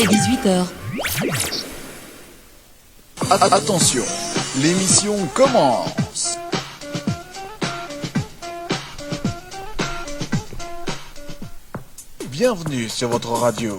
est 18h. Attention, l'émission commence. Bienvenue sur votre radio.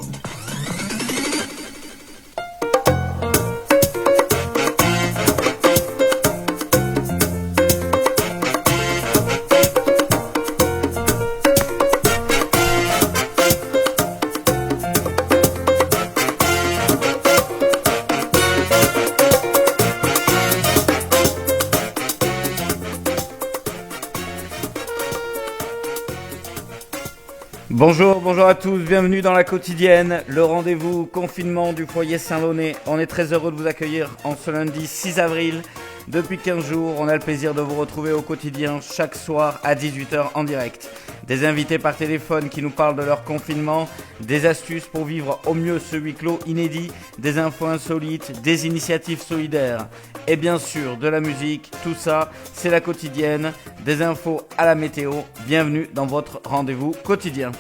Bonjour à tous, bienvenue dans la quotidienne, le rendez-vous confinement du foyer Saint-Launay. On est très heureux de vous accueillir en ce lundi 6 avril. Depuis 15 jours, on a le plaisir de vous retrouver au quotidien chaque soir à 18h en direct. Des invités par téléphone qui nous parlent de leur confinement, des astuces pour vivre au mieux ce huis clos inédit, des infos insolites, des initiatives solidaires et bien sûr de la musique. Tout ça, c'est la quotidienne, des infos à la météo. Bienvenue dans votre rendez-vous quotidien.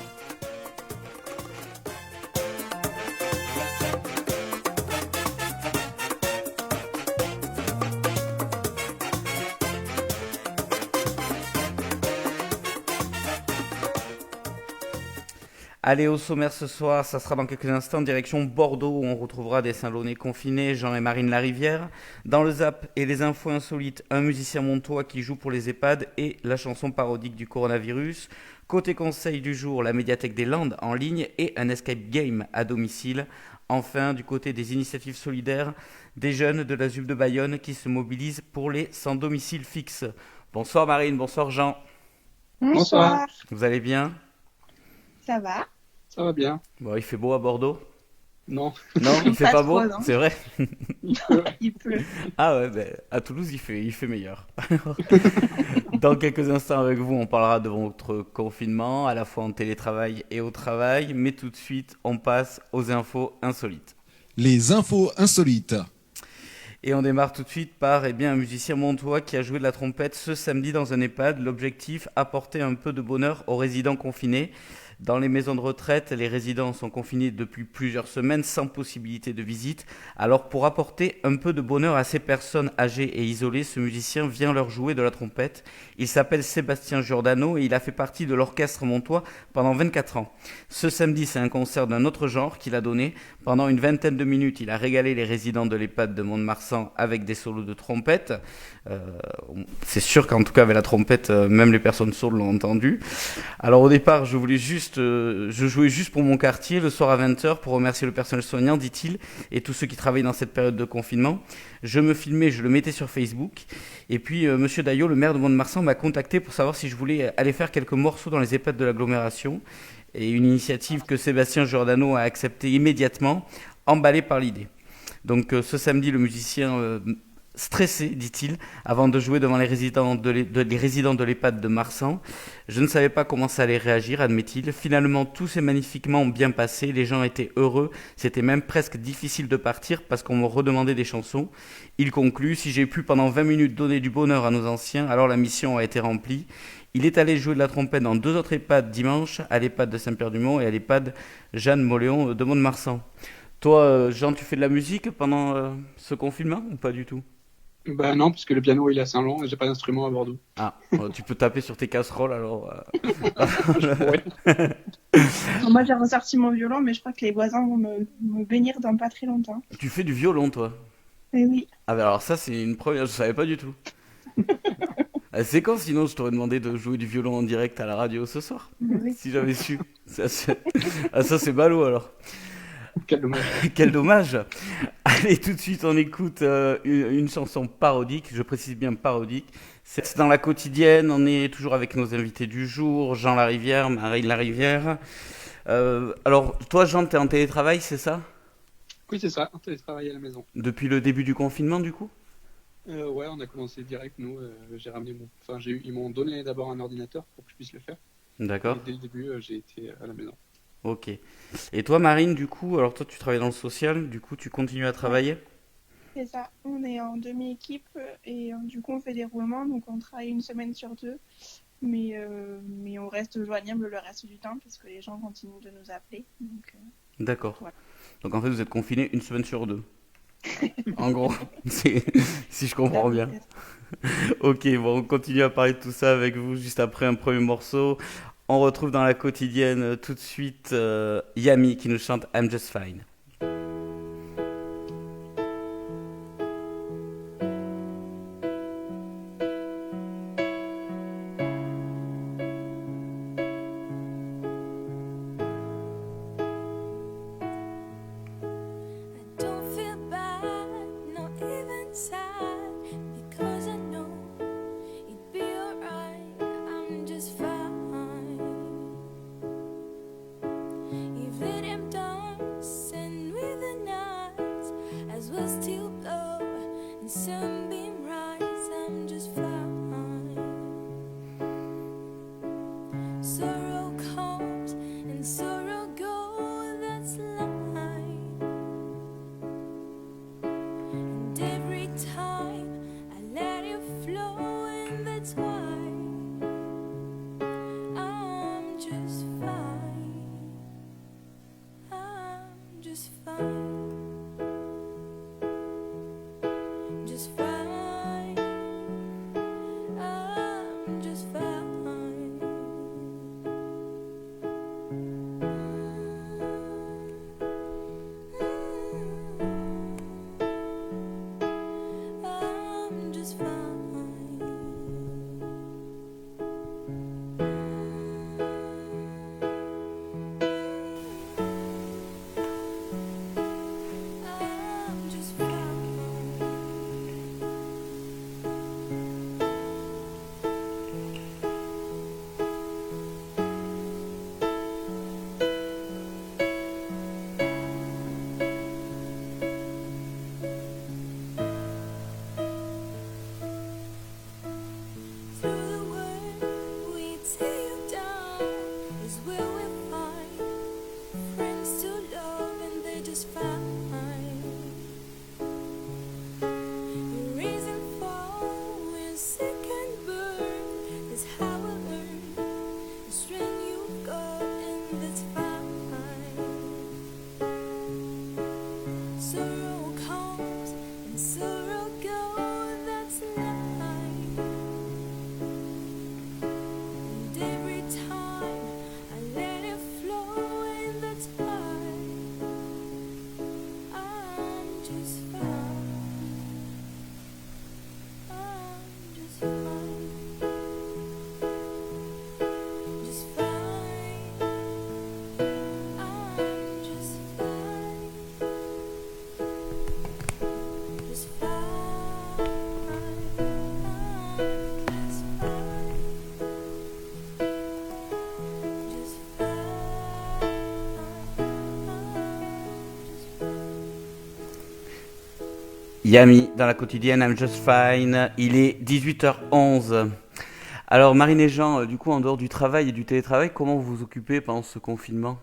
Allez, au sommaire ce soir, ça sera dans quelques instants, direction Bordeaux, où on retrouvera des Saint-Launay confinés, Jean et Marine Larivière. Dans le Zap et les infos insolites, un musicien montois qui joue pour les EHPAD et la chanson parodique du coronavirus. Côté conseil du jour, la médiathèque des Landes en ligne et un escape game à domicile. Enfin, du côté des initiatives solidaires, des jeunes de la ZUP de Bayonne qui se mobilisent pour les sans domicile fixe. Bonsoir Marine, bonsoir Jean. Bonsoir. Vous allez bien ? Ça va? Ça va bien. Bon, il fait beau à Bordeaux ? Non. Non, il fait pas beau, trop, non. c'est vrai. Il pleut. Ah ouais, ben, à Toulouse, il fait meilleur. Dans quelques instants avec vous, on parlera de votre confinement, à la fois en télétravail et au travail. Mais tout de suite, on passe aux infos insolites. Les infos insolites. Et on démarre tout de suite par un musicien montois qui a joué de la trompette ce samedi dans un EHPAD. L'objectif, apporter un peu de bonheur aux résidents confinés. Dans les maisons de retraite, les résidents sont confinés depuis plusieurs semaines sans possibilité de visite. Alors pour apporter un peu de bonheur à ces personnes âgées et isolées, ce musicien vient leur jouer de la trompette. Il s'appelle Sébastien Giordano et il a fait partie de l'orchestre montois pendant 24 ans. Ce samedi, c'est un concert d'un autre genre qu'il a donné. Pendant une vingtaine de minutes, il a régalé les résidents de l'EHPAD de Mont-de-Marsan avec des solos de trompette. C'est sûr qu'en tout cas avec la trompette, même les personnes sourdes l'ont entendu. Alors au départ, je jouais juste pour mon quartier le soir à 20h pour remercier le personnel soignant, dit-il, et tous ceux qui travaillent dans cette période de confinement. Je me filmais, je le mettais sur Facebook. Et puis Monsieur Daillot, le maire de Mont-de-Marsan, m'a contacté pour savoir si je voulais aller faire quelques morceaux dans les EHPAD de l'agglomération. Et une initiative que Sébastien Giordano a acceptée immédiatement, emballé par l'idée. Donc ce samedi, le musicien stressé, dit-il, avant de jouer devant les résidents de l'EHPAD de Marsan. Je ne savais pas comment ça allait réagir, admet-il. Finalement, tout s'est magnifiquement bien passé. Les gens étaient heureux. C'était même presque difficile de partir parce qu'on me redemandait des chansons. Il conclut, si j'ai pu pendant 20 minutes donner du bonheur à nos anciens, alors la mission a été remplie. Il est allé jouer de la trompette dans 2 autres EHPAD dimanche, à l'EHPAD de Saint-Pierre-du-Mont et à l'EHPAD Jeanne Moléon de Mont-de-Marsan. Toi, Jean, tu fais de la musique pendant ce confinement ou pas du tout ? Bah non, parce que le piano il est à Saint-Lon et j'ai pas d'instrument à Bordeaux. Ah, tu peux taper sur tes casseroles alors. Moi, j'ai ressorti mon violon, mais je crois que les voisins vont me bénir dans pas très longtemps. Tu fais du violon, toi ? Mais oui. Ah bah alors ça, c'est une première, je savais pas du tout. C'est quand sinon je t'aurais demandé de jouer du violon en direct à la radio ce soir, Oui. si j'avais su. Ça, c'est ballot alors. Quel dommage. Quel dommage. Allez, tout de suite, on écoute une chanson parodique, je précise bien parodique. C'est dans la quotidienne, on est toujours avec nos invités du jour, Jean Larivière, Marine Larivière. Alors, toi, Jean, t'es en télétravail, c'est ça ? Oui, c'est ça, on télétravaille à la maison. Depuis le début du confinement, du coup ? Ouais, on a commencé direct, nous. J'ai ramené ils m'ont donné d'abord un ordinateur pour que je puisse le faire. D'accord. Et dès le début, j'ai été à la maison. Ok. Et toi, Marine, du coup, alors toi, tu travailles dans le social, du coup, tu continues à travailler ? C'est ça. On est en demi-équipe et du coup, on fait des roulements. Donc, on travaille une semaine sur 2. Mais on reste joignable le reste du temps parce que les gens continuent de nous appeler. Donc, D'accord. Voilà. Donc en fait, vous êtes confiné une semaine sur deux. En gros, si je comprends bien. Peut-être. Ok, bon, on continue à parler de tout ça avec vous juste après un premier morceau. On retrouve dans la quotidienne tout de suite Yami qui nous chante I'm Just Fine. I don't feel bad, not even sad, because I know it'd be alright. I'm just fine. Even I'm dancing with the night as well still blow and sunbeam rise. I'm just fine. Sorrow comes and sorrow goes. That's life. And every time I let it flow, and that's why I'm just fine. I'm just fine. Just fine. I'm just fine. I'm just fine. I'm just fine. Through the world we tear you down is where we find friends to love, and they're just fine. The reason for your second birth is how I learned the strength you've got, and that's fine. Sorrow comes and sorrow goes. That's life. And every time I let it flow, and that's why I'm just fine. I'm just fine. Just fine. I'm just fine. Just fine. I'm just fine. Just Yami dans la quotidienne I'm Just Fine. Il est 18h11. Alors Marine et Jean, du coup en dehors du travail et du télétravail, comment vous vous occupez pendant ce confinement?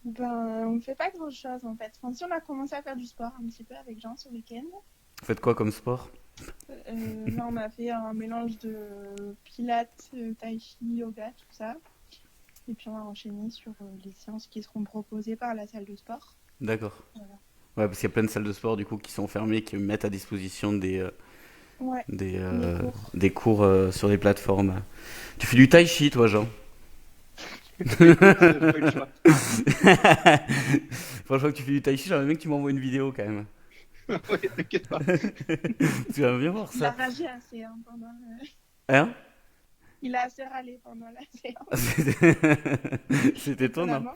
Ben, on ne fait pas grand-chose en fait. Enfin, si on a commencé à faire du sport un petit peu avec Jean ce week-end. Vous faites quoi comme sport? Là, on a fait un mélange de pilates, tai chi, yoga, tout ça. Et puis on va enchaîner sur les séances qui seront proposées par la salle de sport. D'accord. Voilà. Ouais, parce qu'il y a plein de salles de sport du coup qui sont fermées, qui mettent à disposition Ouais, des, des cours. des cours sur des plateformes. Tu fais du tai chi toi Jean? J'ai pas eu le choix. Franchement que tu fais du tai chi, j'aimerais bien que tu m'envoies une vidéo quand même. Ouais, t'inquiète pas. Tu vas bien voir Il a ça. ragé assez hein, pendant Hein? Il a assez râlé pendant la séance. C'est étonnant. Étonnamment.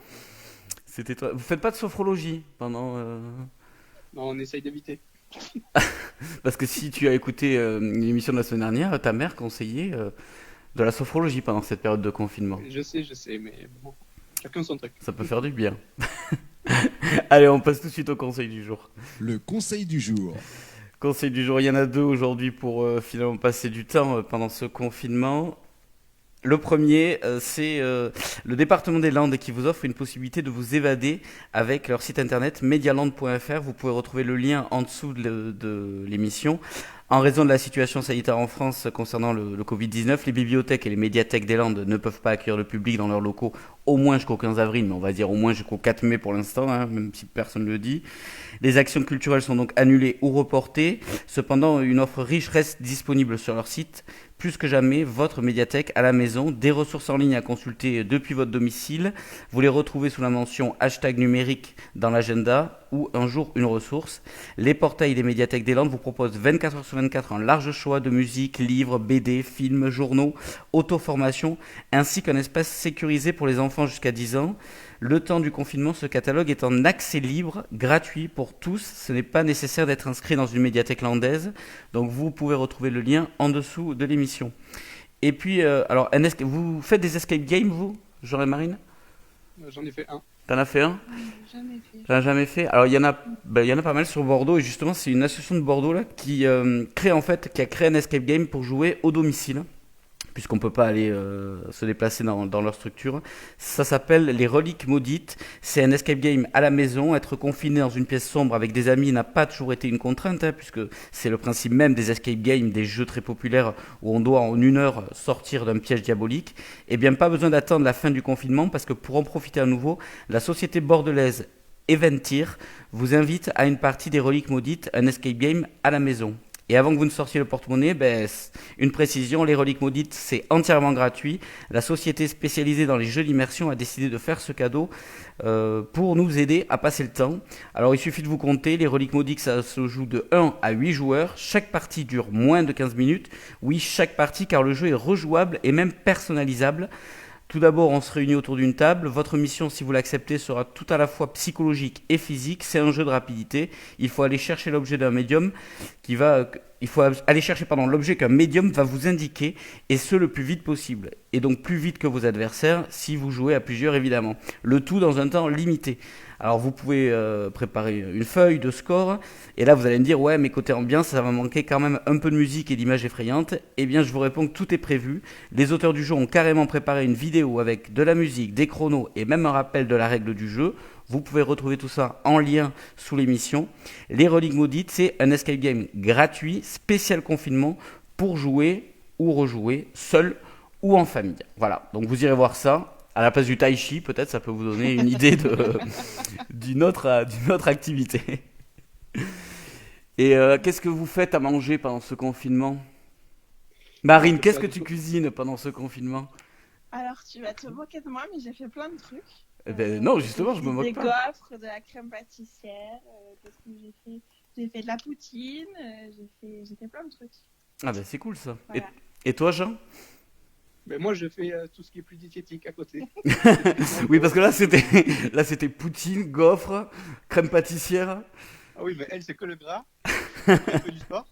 C'était toi. Vous faites pas de sophrologie pendant Non, on essaye d'éviter. parce que si tu as écouté l'émission de la semaine dernière, ta mère conseillait de la sophrologie pendant cette période de confinement. Je sais, mais bon, chacun son truc. Ça peut faire du bien. Allez, on passe tout de suite au conseil du jour. Le conseil du jour. Conseil du jour, il y en a deux aujourd'hui pour finalement passer du temps pendant ce confinement. Le premier, c'est le département des Landes qui vous offre une possibilité de vous évader avec leur site internet medialand.fr. Vous pouvez retrouver le lien en dessous de l'émission. En raison de la situation sanitaire en France concernant le Covid-19, les bibliothèques et les médiathèques des Landes ne peuvent pas accueillir le public dans leurs locaux au moins jusqu'au 15 avril, mais on va dire au moins jusqu'au 4 mai pour l'instant, hein, même si personne ne le dit. Les actions culturelles sont donc annulées ou reportées. Cependant, une offre riche reste disponible sur leur site. Plus que jamais, votre médiathèque à la maison, des ressources en ligne à consulter depuis votre domicile. Vous les retrouvez sous la mention hashtag numérique dans l'agenda ou un jour une ressource. Les portails des médiathèques des Landes vous proposent 24 heures sur 24 un large choix de musique, livres, BD, films, journaux, auto-formation, ainsi qu'un espace sécurisé pour les enfants jusqu'à 10 ans. Le temps du confinement, ce catalogue est en accès libre, gratuit pour tous. Ce n'est pas nécessaire d'être inscrit dans une médiathèque landaise. Donc vous pouvez retrouver le lien en dessous de l'émission. Et puis, alors, vous faites des escape games, vous, Jean et Marine? J'en ai fait un. T'en as fait un? Jamais fait. T'en as jamais fait? Alors, il y en a pas mal sur Bordeaux. Et justement, c'est une association de Bordeaux là, qui a créé un escape game pour jouer au domicile, puisqu'on ne peut pas aller se déplacer dans leur structure. Ça s'appelle les Reliques Maudites. C'est un escape game à la maison. Être confiné dans une pièce sombre avec des amis n'a pas toujours été une contrainte, hein, puisque c'est le principe même des escape games, des jeux très populaires où on doit en 1 heure sortir d'un piège diabolique. Eh bien, pas besoin d'attendre la fin du confinement, parce que pour en profiter à nouveau, la société bordelaise Eventir vous invite à une partie des Reliques Maudites, un escape game à la maison. Et avant que vous ne sortiez le porte-monnaie, une précision, les Reliques Maudites, c'est entièrement gratuit. La société spécialisée dans les jeux d'immersion a décidé de faire ce cadeau pour nous aider à passer le temps. Alors il suffit de vous compter, les Reliques Maudites, ça se joue de 1 à 8 joueurs. Chaque partie dure moins de 15 minutes. Oui, chaque partie, car le jeu est rejouable et même personnalisable. Tout d'abord, on se réunit autour d'une table. Votre mission, si vous l'acceptez, sera tout à la fois psychologique et physique. C'est un jeu de rapidité. Il faut aller chercher l'objet d'un médium l'objet qu'un médium va vous indiquer, et ce le plus vite possible. Et donc plus vite que vos adversaires, si vous jouez à plusieurs évidemment. Le tout dans un temps limité. Alors vous pouvez préparer une feuille de score, et là vous allez me dire ouais, mais côté ambiance ça va manquer quand même un peu de musique et d'images effrayantes. Eh bien je vous réponds que tout est prévu. Les auteurs du jeu ont carrément préparé une vidéo avec de la musique, des chronos et même un rappel de la règle du jeu. Vous pouvez retrouver tout ça en lien sous l'émission. Les Reliques Maudites, c'est un escape game gratuit, spécial confinement, pour jouer ou rejouer seul ou en famille. Voilà, donc vous irez voir ça. À la place du tai chi, peut-être ça peut vous donner une idée d'une autre activité. Et qu'est-ce que vous faites à manger pendant ce confinement? Marine, qu'est-ce que tu cuisines pendant ce confinement? Alors, tu vas te moquer de moi, mais j'ai fait plein de trucs. Non, justement, je me Des moque pas. gaufres, de la crème pâtissière. Qu'est-ce que j'ai fait? J'ai fait de la poutine. J'ai fait plein de trucs. Ah ben c'est cool ça. Voilà. Et toi, Jean? Mais moi, je fais tout ce qui est plus diététique à côté. Oui, parce que là c'était poutine, gaufre, crème pâtissière. Ah oui, mais elle, c'est que le gras. Après, elle fait du sport.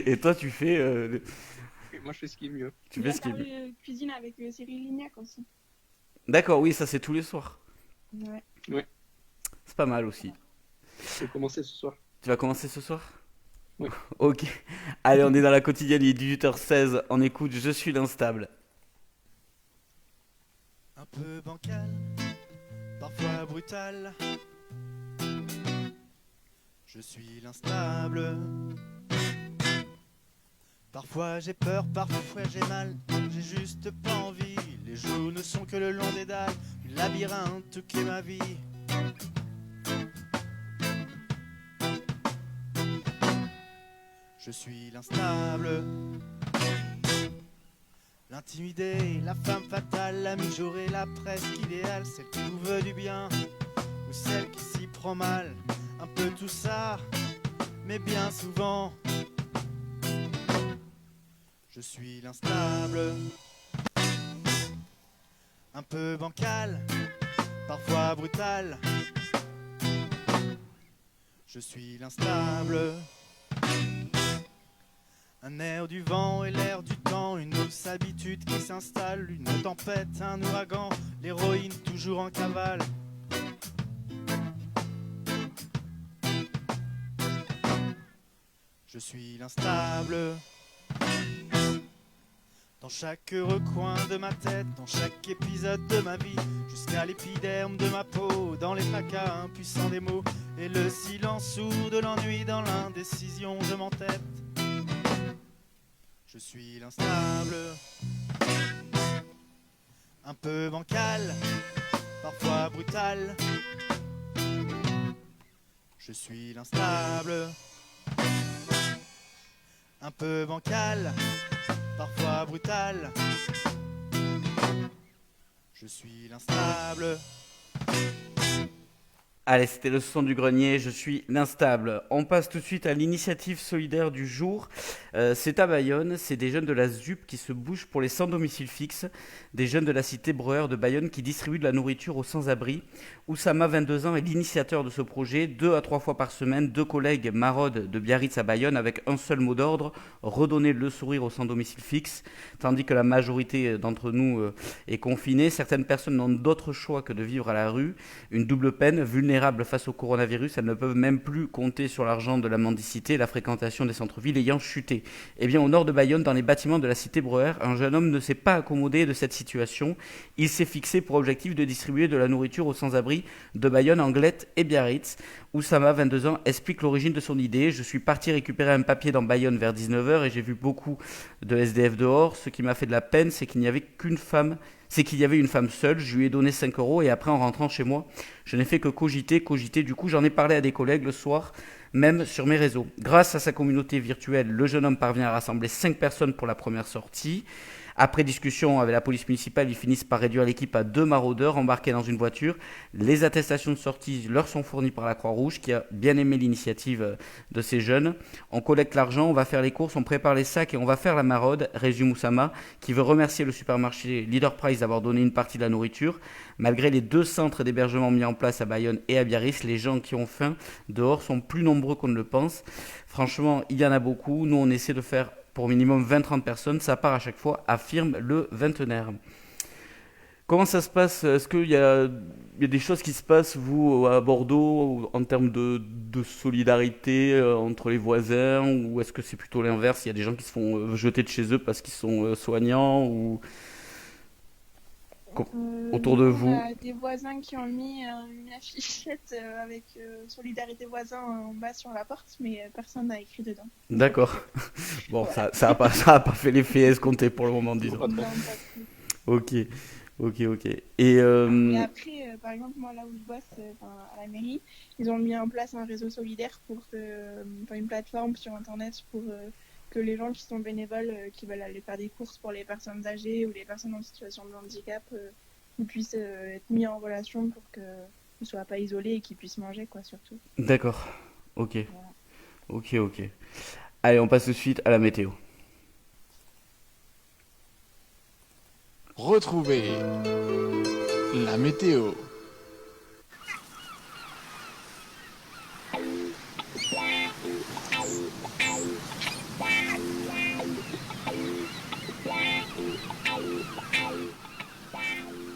Et toi, tu fais Et moi, je fais ce qui est mieux. tu fais ce qui est J'ai mieux. parlé cuisine avec Cyril Lignac aussi. D'accord, oui, ça c'est tous les soirs. Ouais. C'est pas mal aussi. Je vais commencer ce soir. Tu vas commencer ce soir? Oui. Ok. Allez, on est dans la quotidienne, il est 18h16, on écoute Je suis l'instable. Un peu bancal, parfois brutal. Je suis l'instable. Parfois j'ai peur, parfois j'ai mal, j'ai juste pas envie. Les jours ne sont que le long des dalles, du labyrinthe qu'est ma vie. Je suis l'instable, l'intimidé, la femme fatale, la mijaurée, la presque idéale, celle qui vous veut du bien ou celle qui s'y prend mal. Un peu tout ça, mais bien souvent, je suis l'instable. Un peu bancal, parfois brutal. Je suis l'instable. Un air du vent et l'air du temps, une douce habitude qui s'installe, une tempête, un ouragan, l'héroïne toujours en cavale. Je suis l'instable. Dans chaque recoin de ma tête, dans chaque épisode de ma vie, jusqu'à l'épiderme de ma peau, dans les fracas impuissants des mots, et le silence sourd de l'ennui dans l'indécision de m'entête. Je suis l'instable. un peu bancal, parfois brutal. Je suis l'instable, un peu bancal, parfois brutal. Je suis l'instable. Allez, c'était le son du grenier, je suis l'instable. On passe tout de suite à l'initiative solidaire du jour. C'est à Bayonne, c'est des jeunes de la ZUP qui se bougent pour les sans domicile fixe, des jeunes de la cité Breuer de Bayonne qui distribuent de la nourriture aux sans-abri. Oussama, 22 ans, est l'initiateur de ce projet. 2 à 3 fois par semaine, 2 collègues maraudent de Biarritz à Bayonne avec un seul mot d'ordre, redonner le sourire aux sans domicile fixe. Tandis que la majorité d'entre nous est confinée, certaines personnes n'ont d'autre choix que de vivre à la rue. Une double peine, vulnérables face au coronavirus, elles ne peuvent même plus compter sur l'argent de la mendicité, la fréquentation des centres-villes ayant chuté. Eh bien, au nord de Bayonne, dans les bâtiments de la cité Breuer, un jeune homme ne s'est pas accommodé de cette situation. Il s'est fixé pour objectif de distribuer de la nourriture aux sans-abri de Bayonne, Anglette et Biarritz. Oussama, 22 ans, explique l'origine de son idée. Je suis parti récupérer un papier dans Bayonne vers 19h et j'ai vu beaucoup de SDF dehors. Ce qui m'a fait de la peine, c'est qu'il n'y avait qu'une femme. C'est qu'il y avait une femme seule, je lui ai donné 5 € et après en rentrant chez moi, je n'ai fait que cogiter. Du coup j'en ai parlé à des collègues le soir, même sur mes réseaux. Grâce à sa communauté virtuelle, le jeune homme parvient à rassembler 5 personnes pour la première sortie. Après discussion avec la police municipale, ils finissent par réduire l'équipe à 2 maraudeurs embarqués dans une voiture. Les attestations de sortie leur sont fournies par la Croix-Rouge, qui a bien aimé l'initiative de ces jeunes. On collecte l'argent, on va faire les courses, on prépare les sacs et on va faire la maraude, résume Oussama, qui veut remercier le supermarché Leader Price d'avoir donné une partie de la nourriture. Malgré les 2 centres d'hébergement mis en place à Bayonne et à Biarritz, les gens qui ont faim dehors sont plus nombreux qu'on ne le pense. Franchement, il y en a beaucoup. Nous, on essaie de faire pour minimum 20-30 personnes, ça part à chaque fois, affirme le vingtenaire. Comment ça se passe? Est-ce qu'il y a des choses qui se passent, vous, à Bordeaux, en termes de solidarité entre les voisins, ou est-ce que c'est plutôt l'inverse? Il y a des gens qui se font jeter de chez eux parce qu'ils sont soignants, ou autour de vous? On a des voisins qui ont mis une affichette avec Solidarité voisin en bas sur la porte, mais personne n'a écrit dedans. D'accord. Bon, Voilà. ça a pas fait l'effet escompté pour le moment, disons. Non, pas plus. Ok. Et Et après, par exemple, moi là où je bosse, à la mairie, ils ont mis en place un réseau solidaire une plateforme sur internet pour que les gens qui sont bénévoles, qui veulent aller faire des courses pour les personnes âgées ou les personnes en situation de handicap, ils puissent être mis en relation pour qu'ils ne soient pas isolés et qu'ils puissent manger, quoi, surtout. d'accord. Ok. Voilà. Ok. Allez, on passe tout de suite à la météo. Retrouvez la météo.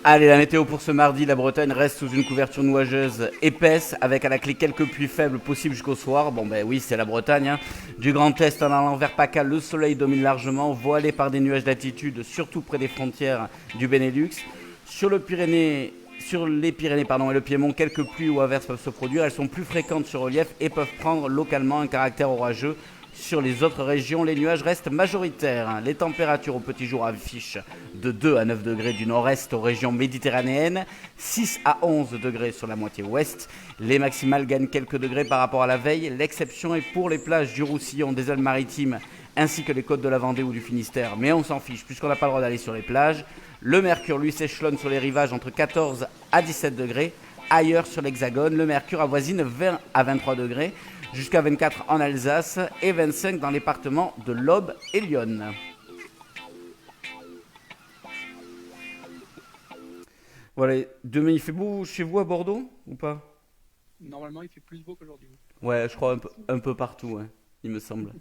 Allez, la météo pour ce mardi, la Bretagne reste sous une couverture nuageuse épaisse, avec à la clé quelques pluies faibles possibles jusqu'au soir. Bon ben oui, c'est la Bretagne, hein. Du Grand Est en allant vers PACA, le soleil domine largement, voilé par des nuages d'altitude, surtout près des frontières du Benelux. Sur les Pyrénées et le Piémont, quelques pluies ou averses peuvent se produire. Elles sont plus fréquentes sur relief et peuvent prendre localement un caractère orageux. Sur les autres régions, les nuages restent majoritaires. Les températures au petit jour affichent de 2 à 9 degrés du nord-est aux régions méditerranéennes, 6 à 11 degrés sur la moitié ouest. Les maximales gagnent quelques degrés par rapport à la veille. L'exception est pour les plages du Roussillon, des Alpes-Maritimes, ainsi que les côtes de la Vendée ou du Finistère. Mais on s'en fiche, puisqu'on n'a pas le droit d'aller sur les plages. Le mercure, lui, s'échelonne sur les rivages entre 14 à 17 degrés. Ailleurs sur l'Hexagone, le mercure avoisine 20 à 23 degrés. Jusqu'à 24 en Alsace et 25 dans les départements de l'Aube et Lyon. Voilà, demain il fait beau chez vous à Bordeaux ou pas? Normalement, il fait plus beau qu'aujourd'hui. Ouais, je crois un peu partout, ouais, il me semble.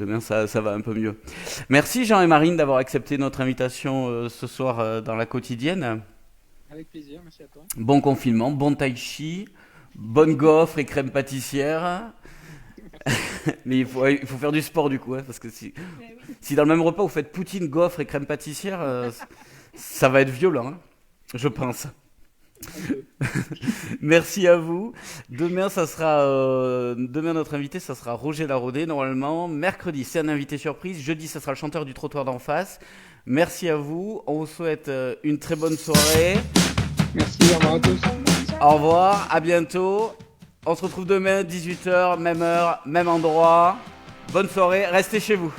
Demain ça va un peu mieux. Merci Jean et Marine d'avoir accepté notre invitation ce soir dans la quotidienne. Avec plaisir, merci à toi. Bon confinement, bon tai chi, bonne gaufre et crème pâtissière. Mais il faut faire du sport du coup, hein, parce que si dans le même repas vous faites poutine, gaufre et crème pâtissière, ça va être violent, hein, je pense. Merci à vous. Demain, demain notre invité, ça sera Roger Laraudet, normalement. Mercredi, c'est un invité surprise. Jeudi, ça sera le chanteur du trottoir d'en face. Merci à vous. On vous souhaite une très bonne soirée. Merci, au revoir à tous. Au revoir, à bientôt. On se retrouve demain, 18h, même heure, même endroit. Bonne soirée, restez chez vous.